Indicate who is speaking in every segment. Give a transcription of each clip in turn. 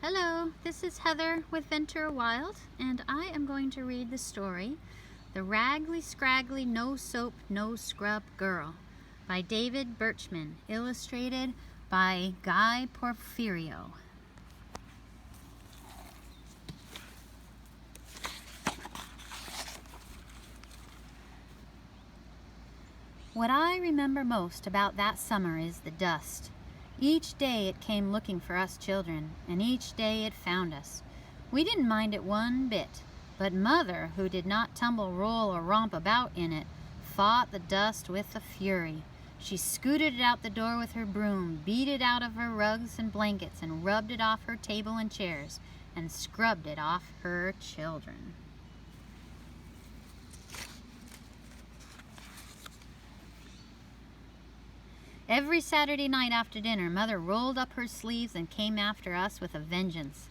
Speaker 1: Hello, this is Heather with Ventura Wild, and I am going to read the story, The Raggly Scraggly No Soap No Scrub Girl by David Birchman, illustrated by Guy Porfirio. What I remember most about that summer is the dust. Each day it came looking for us children, and each day it found us. We didn't mind it one bit, but Mother, who did not tumble, roll, or romp about in it, fought the dust with a fury. She scooted it out the door with her broom, beat it out of her rugs and blankets, and rubbed it off her table and chairs, and scrubbed it off her children. Every Saturday night after dinner, Mother rolled up her sleeves and came after us with a vengeance.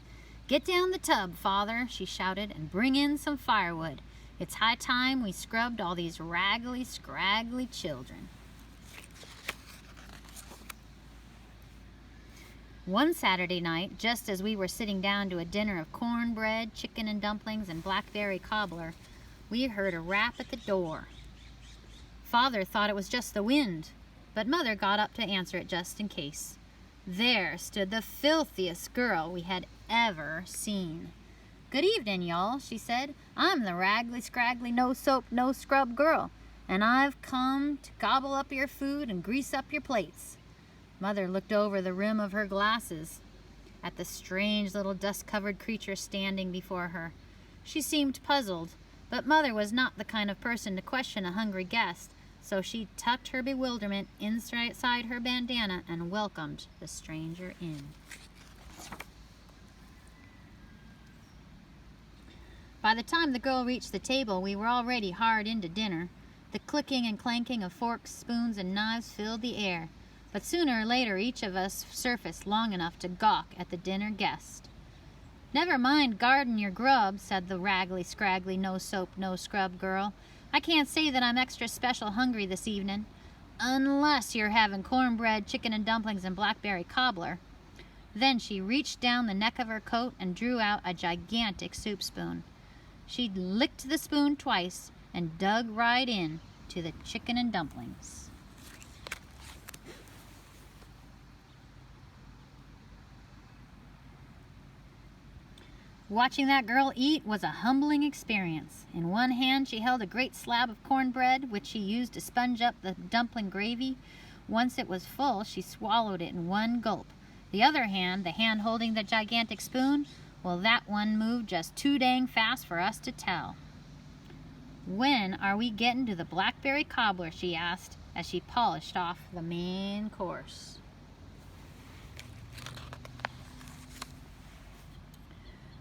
Speaker 1: "Get down the tub, Father," she shouted, "and bring in some firewood. It's high time we scrubbed all these raggly, scraggly children." One Saturday night, just as we were sitting down to a dinner of cornbread, chicken and dumplings, and blackberry cobbler, we heard a rap at the door. Father thought it was just the wind, but Mother got up to answer it just in case. There stood the filthiest girl we had ever seen. "Good evening, y'all," she said. "I'm the Raggly Scraggly No Soap No Scrub Girl, and I've come to gobble up your food and grease up your plates." Mother looked over the rim of her glasses at the strange little dust-covered creature standing before her. She seemed puzzled, but Mother was not the kind of person to question a hungry guest, so she tucked her bewilderment inside her bandana and welcomed the stranger in. By the time the girl reached the table, we were already hard into dinner. The clicking and clanking of forks, spoons, and knives filled the air, but sooner or later each of us surfaced long enough to gawk at the dinner guest. "Never mind guarding your grub," said the Raggly Scraggly No Soap No Scrub Girl. "I can't say that I'm extra special hungry this evening, unless you're having cornbread, chicken and dumplings, and blackberry cobbler." Then she reached down the neck of her coat and drew out a gigantic soup spoon. She licked the spoon twice and dug right in to the chicken and dumplings. Watching that girl eat was a humbling experience. In one hand she held a great slab of cornbread, which she used to sponge up the dumpling gravy. Once it was full, she swallowed it in one gulp. The other hand, the hand holding the gigantic spoon, well, that one moved just too dang fast for us to tell. "When are we getting to the blackberry cobbler?" she asked as she polished off the main course.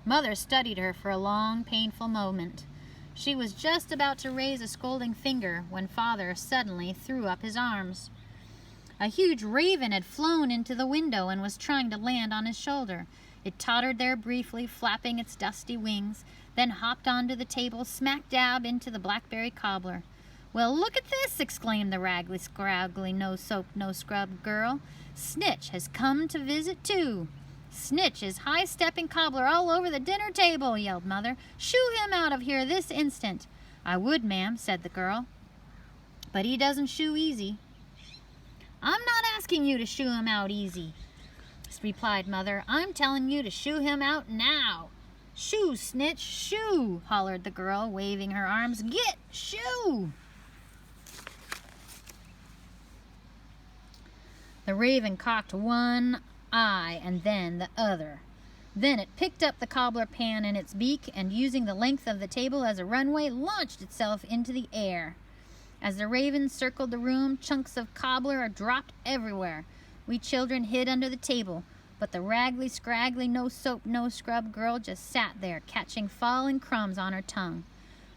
Speaker 1: Mother studied her for a long, painful moment. She was just about to raise a scolding finger when Father suddenly threw up his arms. A huge raven had flown into the window and was trying to land on his shoulder. It tottered there briefly, flapping its dusty wings, then hopped onto the table, smack dab into the blackberry cobbler. "Well, look at this!" exclaimed the Raggly Scraggly No Soap No Scrub Girl. "Snitch has come to visit too." "Snitch is high-stepping cobbler all over the dinner table," yelled Mother. "Shoo him out of here this instant." "I would, ma'am," said the girl, "but he doesn't shoo easy." "I'm not asking you to shoo him out easy," replied Mother. "I'm telling you to shoo him out now." "Shoo, Snitch, shoo!" hollered the girl, waving her arms. "Get, shoo!" The raven cocked one eye and then the other. Then it picked up the cobbler pan in its beak and, using the length of the table as a runway, launched itself into the air. As the raven circled the room, chunks of cobbler dropped everywhere. We children hid under the table, but the Raggly Scraggly No Soap No Scrub Girl just sat there, catching falling crumbs on her tongue.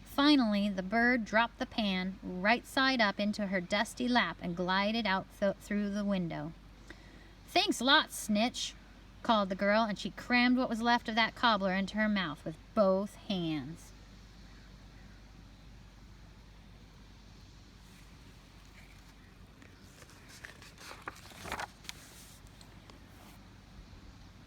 Speaker 1: Finally, the bird dropped the pan right side up into her dusty lap and glided out through the window. "Thanks lots, Snitch," called the girl, and she crammed what was left of that cobbler into her mouth with both hands.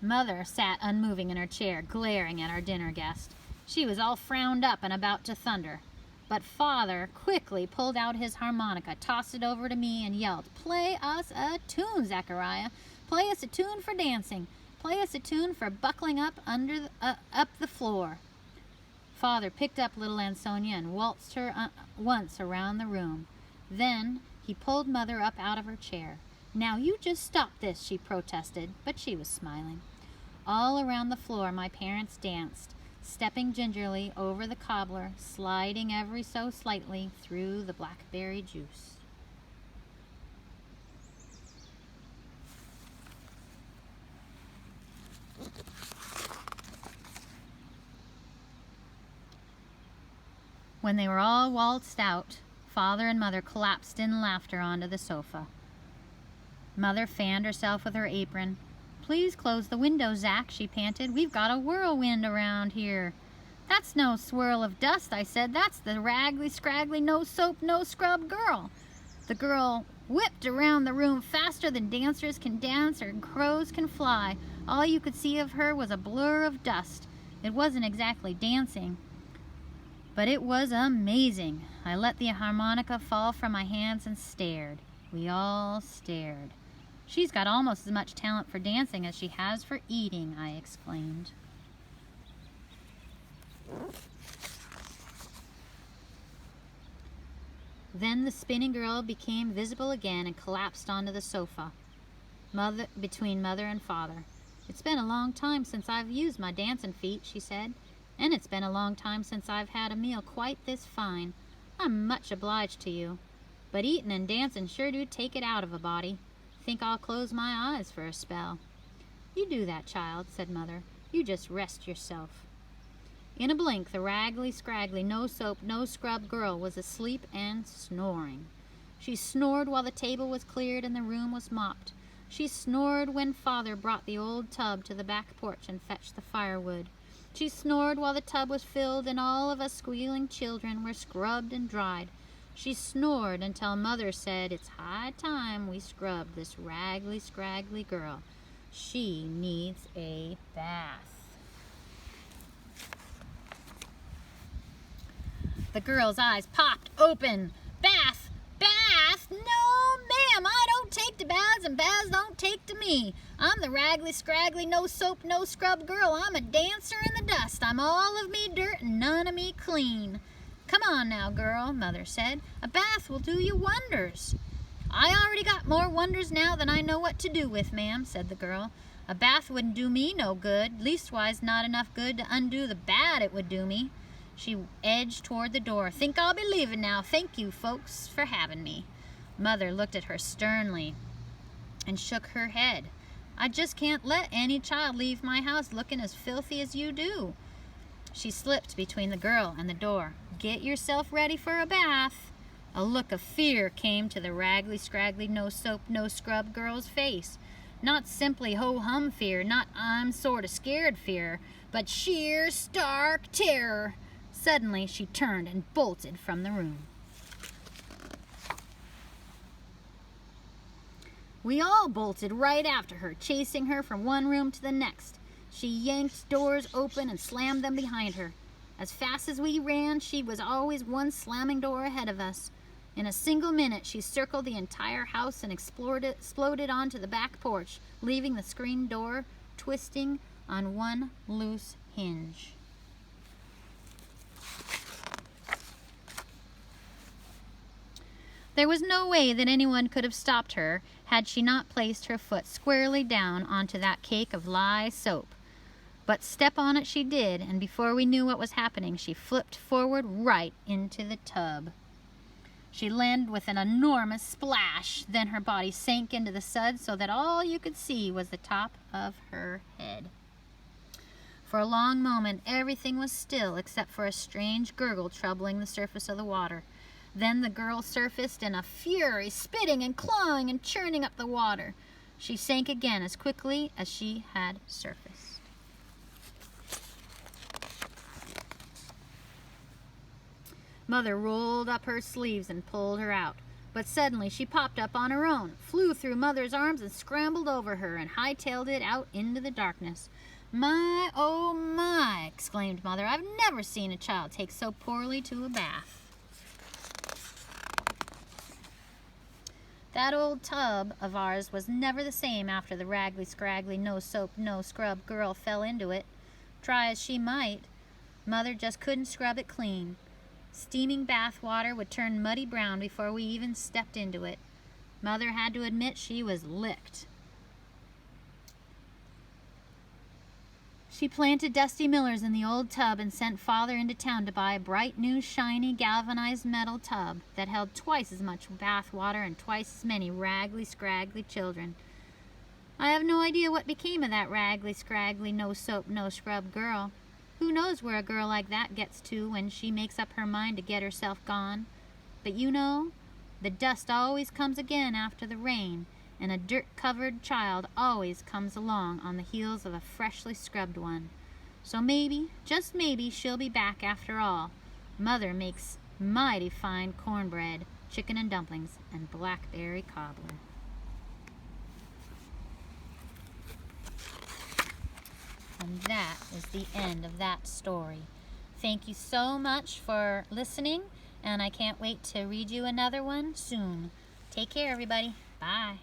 Speaker 1: Mother sat unmoving in her chair, glaring at our dinner guest. She was all frowned up and about to thunder. But Father quickly pulled out his harmonica, tossed it over to me, and yelled, "Play us a tune, Zachariah. Play us a tune for dancing. Play us a tune for buckling up up the floor." Father picked up little Ansonia and waltzed her once around the room. Then he pulled Mother up out of her chair. "Now you just stop this," she protested, but she was smiling. All around the floor my parents danced, stepping gingerly over the cobbler, sliding ever so slightly through the blackberry juice. When they were all waltzed out, Father and Mother collapsed in laughter onto the sofa. Mother fanned herself with her apron. "Please close the window, Zach," she panted. "We've got a whirlwind around here." "That's no swirl of dust," I said. "That's the raggly, scraggly, no soap, no scrub girl." The girl whipped around the room faster than dancers can dance or crows can fly. All you could see of her was a blur of dust. It wasn't exactly dancing, but it was amazing. I let the harmonica fall from my hands and stared. We all stared. "She's got almost as much talent for dancing as she has for eating," I exclaimed. Then the spinning girl became visible again and collapsed onto the sofa, between Mother and Father. "It's been a long time since I've used my dancing feet," she said, "and it's been a long time since I've had a meal quite this fine. I'm much obliged to you, but eating and dancing sure do take it out of a body. Think I'll close my eyes for a spell." "You do that, child," said Mother. "You just rest yourself." In a blink, the raggly, scraggly, no soap, no scrub girl was asleep and snoring. She snored while the table was cleared and the room was mopped. She snored when Father brought the old tub to the back porch and fetched the firewood. She snored while the tub was filled and all of us squealing children were scrubbed and dried. She snored until Mother said, "It's high time we scrubbed this raggly, scraggly girl. She needs a bath." The girl's eyes popped open. "Bath! Bath? No, ma'am, I don't take to baths and baths don't take to me. I'm the raggly, scraggly, no soap, no scrub girl. I'm a dancer in the dust. I'm all of me dirt and none of me clean." "Come on now, girl," Mother said. "A bath will do you wonders." "I already got more wonders now than I know what to do with, ma'am," said the girl. "A bath wouldn't do me no good, leastwise not enough good to undo the bad it would do me." She edged toward the door. "Think I'll be leaving now. Thank you, folks, for having me." Mother looked at her sternly and shook her head. "I just can't let any child leave my house looking as filthy as you do." She slipped between the girl and the door. "Get yourself ready for a bath." A look of fear came to the raggly, scraggly, no soap, no scrub girl's face. Not simply ho-hum fear, not "I'm sort of scared" fear, but sheer, stark terror. Suddenly, she turned and bolted from the room. We all bolted right after her, chasing her from one room to the next. She yanked doors open and slammed them behind her. As fast as we ran, she was always one slamming door ahead of us. In a single minute, she circled the entire house and exploded onto the back porch, leaving the screen door twisting on one loose hinge. There was no way that anyone could have stopped her had she not placed her foot squarely down onto that cake of lye soap. But step on it she did, and before we knew what was happening, she flipped forward right into the tub. She landed with an enormous splash. Then her body sank into the suds so that all you could see was the top of her head. For a long moment, everything was still except for a strange gurgle troubling the surface of the water. Then the girl surfaced in a fury, spitting and clawing and churning up the water. She sank again as quickly as she had surfaced. Mother rolled up her sleeves and pulled her out. But suddenly she popped up on her own, flew through Mother's arms and scrambled over her and hightailed it out into the darkness. "My, oh my," exclaimed Mother. "I've never seen a child take so poorly to a bath." That old tub of ours was never the same after the raggly, scraggly, no soap, no scrub girl fell into it. Try as she might, Mother just couldn't scrub it clean. Steaming bath water would turn muddy brown before we even stepped into it. Mother had to admit she was licked. She planted Dusty Millers in the old tub and sent Father into town to buy a bright, new, shiny, galvanized metal tub that held twice as much bath water and twice as many raggly, scraggly children. I have no idea what became of that raggly, scraggly, no soap, no scrub girl. Who knows where a girl like that gets to when she makes up her mind to get herself gone? But you know, the dust always comes again after the rain, and a dirt-covered child always comes along on the heels of a freshly scrubbed one. So maybe, just maybe, she'll be back after all. Mother makes mighty fine cornbread, chicken and dumplings, and blackberry cobbler. And that is the end of that story. Thank you so much for listening, and I can't wait to read you another one soon. Take care, everybody. Bye.